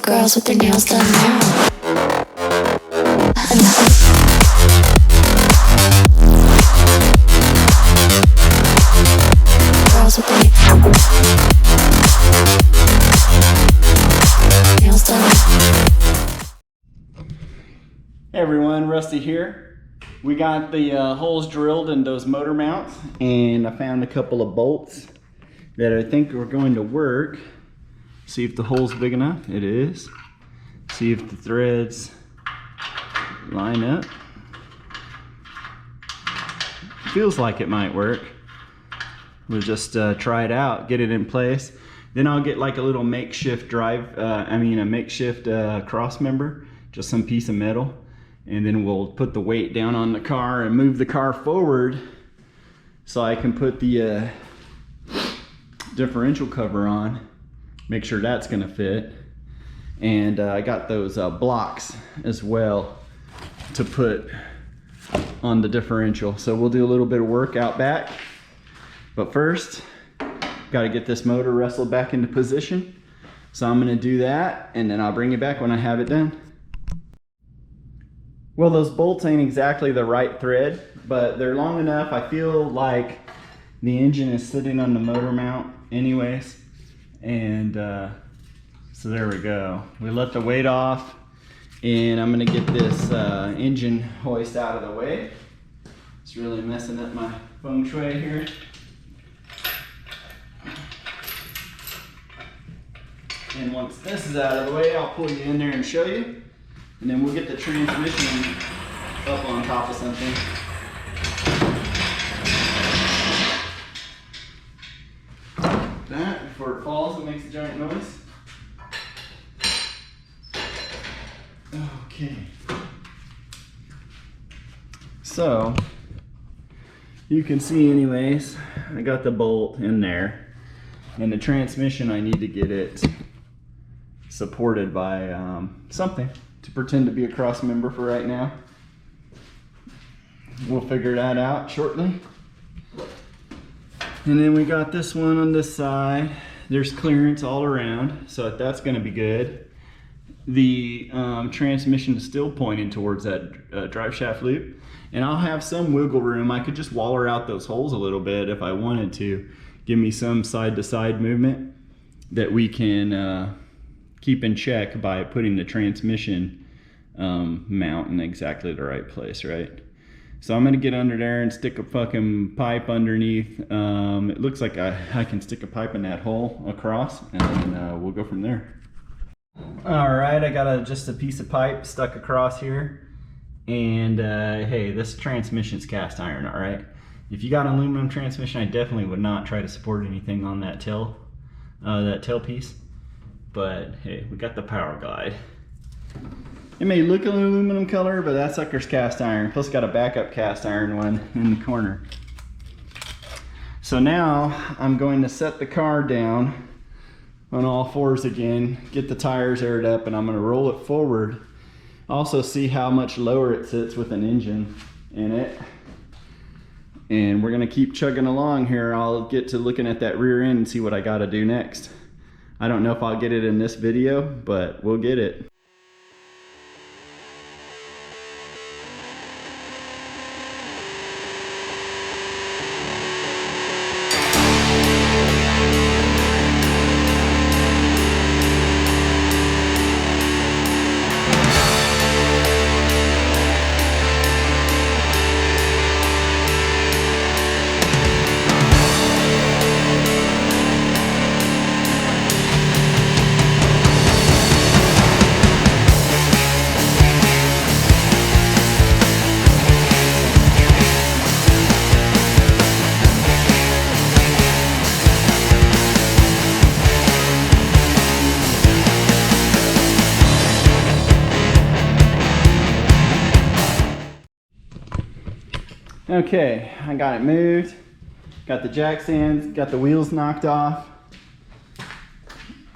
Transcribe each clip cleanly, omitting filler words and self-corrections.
girls with their nails done now. Girls with their nails done. Hey everyone, Rusty here. We got the holes drilled in those motor mounts, and I found a couple of bolts that I think are going to work. See if the hole's big enough. It is. See if the threads line up. Feels like it might work. We'll just try it out, get it in place. Then I'll get like a little makeshift a makeshift cross member, just some piece of metal. And then we'll put the weight down on the car and move the car forward so I can put the differential cover on, make sure that's gonna fit. And I got those blocks as well to put on the differential. So we'll do a little bit of work out back. But first, gotta get this motor wrestled back into position. So I'm gonna do that, and then I'll bring you back when I have it done. Well, those bolts ain't exactly the right thread, but they're long enough. I feel like the engine is sitting on the motor mount anyways. And so there we go. We let the weight off, and I'm gonna get this engine hoist out of the way. It's really messing up my feng shui here. And once this is out of the way, I'll pull you in there and show you. And then we'll get the transmission up on top of something. That, before it falls, it makes a giant noise. Okay. So, you can see anyways, I got the bolt in there. And the transmission, I need to get it supported by something to pretend to be a cross member for right now. We'll figure that out shortly. And then we got this one on this side. There's clearance all around, so that's gonna be good. The transmission is still pointing towards that drive shaft loop. And I'll have some wiggle room. I could just waller out those holes a little bit if I wanted to. Give me some side to side movement that we can keep in check by putting the transmission mount in exactly the right place, right? So I'm gonna get under there and stick a fucking pipe underneath. It looks like I can stick a pipe in that hole across, and then we'll go from there. All right, I got just a piece of pipe stuck across here. And hey, this transmission's cast iron, all right? If you got an aluminum transmission, I definitely would not try to support anything on that tail piece. But hey, we got the power guide. It may look an aluminum color, but that sucker's cast iron. Plus got a backup cast iron one in the corner. So now I'm going to set the car down on all fours again, get the tires aired up, and I'm gonna roll it forward. Also see how much lower it sits with an engine in it. And we're gonna keep chugging along here. I'll get to looking at that rear end and see what I gotta do next. I don't know if I'll get it in this video, but we'll get it. Okay, I got it moved, got the jack stands, got the wheels knocked off,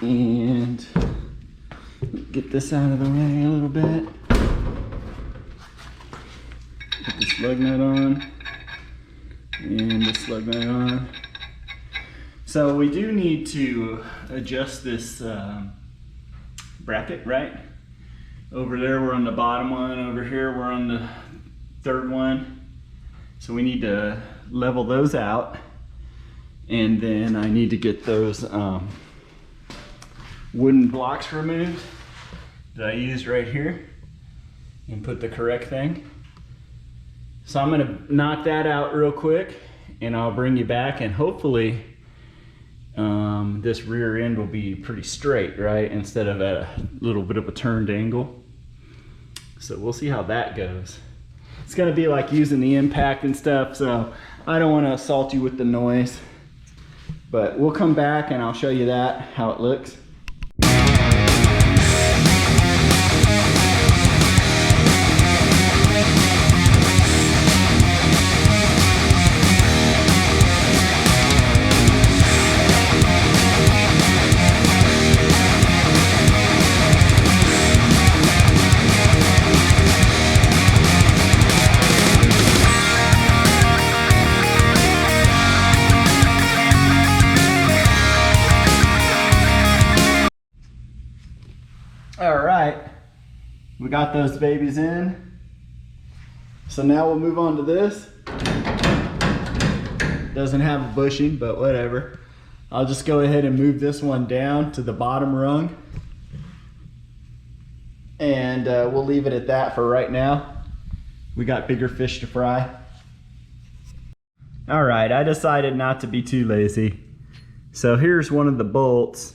and get this out of the way a little bit. Put this lug nut on, and this lug nut on. So we do need to adjust this bracket, right? Over there we're on the bottom one, over here we're on the third one. So we need to level those out, and then I need to get those wooden blocks removed that I used right here and put the correct thing. So I'm gonna knock that out real quick and I'll bring you back, and hopefully this rear end will be pretty straight, right? Instead of at a little bit of a turned angle. So we'll see how that goes. It's gonna be like using the impact and stuff, so I don't wanna assault you with the noise. But we'll come back and I'll show you that, how it looks. All right, we got those babies in. So now we'll move on to this. Doesn't have a bushing, but whatever. I'll just go ahead and move this one down to the bottom rung. And we'll leave it at that for right now. We got bigger fish to fry. All right, I decided not to be too lazy. So here's one of the bolts.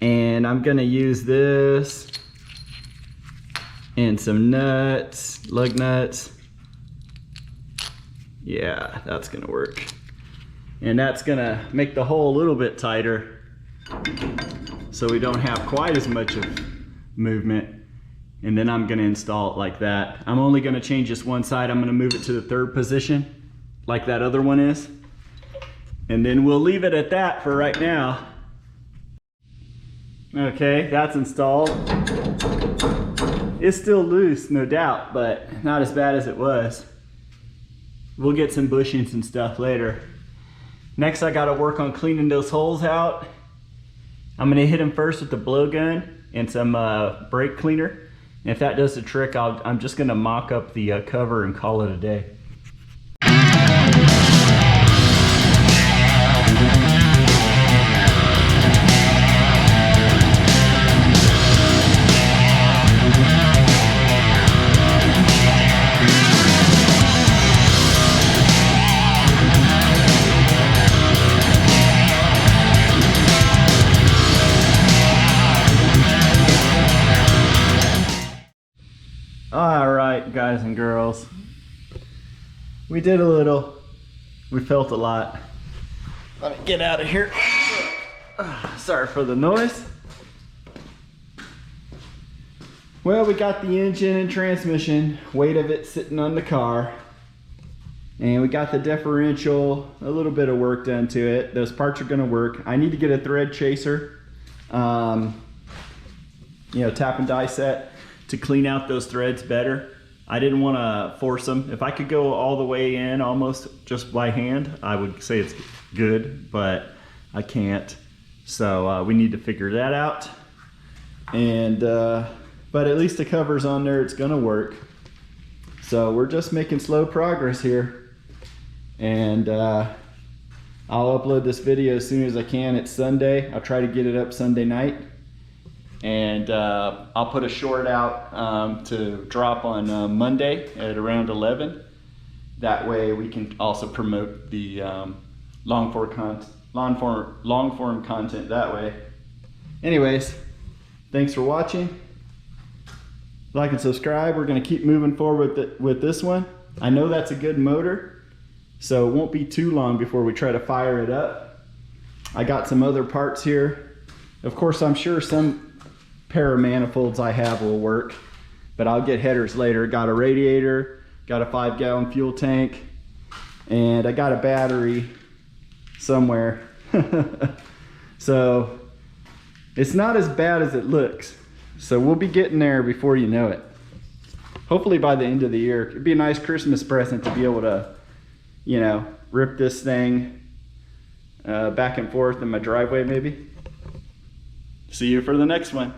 And I'm gonna use this and some nuts, lug nuts. Yeah, that's gonna work. And that's gonna make the hole a little bit tighter so we don't have quite as much of movement. And then I'm gonna install it like that. I'm only gonna change this one side. I'm gonna move it to the third position like that other one is. And then we'll leave it at that for right now. Okay, that's installed. It's still loose, no doubt, but not as bad as it was. We'll get some bushings and stuff later. Next, I gotta work on cleaning those holes out. I'm gonna hit them first with the blowgun and some brake cleaner. And if that does the trick, I'm just gonna mock up the cover and call it a day. All right, guys and girls, we did a little, we felt a lot. Let me get out of here. Sorry for the noise. Well, we got the engine and transmission, weight of it sitting on the car. And we got the differential, a little bit of work done to it. Those parts are gonna work. I need to get a thread chaser, tap and die set, to clean out those threads better. I didn't want to force them. If I could go all the way in almost just by hand, I would say it's good, but I can't. So we need to figure that out. And but at least the cover's on there, it's gonna work. So we're just making slow progress here. And I'll upload this video as soon as I can. It's Sunday. I'll try to get it up Sunday night. And I'll put a short out to drop on Monday at around 11. That way we can also promote the long form content that way. Anyways, thanks for watching. Like and subscribe. We're gonna keep moving forward with this one. I know that's a good motor, so it won't be too long before we try to fire it up. I got some other parts here. Of course, I'm sure some pair of manifolds I have will work, but I'll get headers later. Got a radiator, got a 5-gallon fuel tank, and I got a battery somewhere. So it's not as bad as it looks. So we'll be getting there before you know it. Hopefully by the end of the year. It'd be a nice Christmas present to be able to, rip this thing back and forth in my driveway maybe. See you for the next one.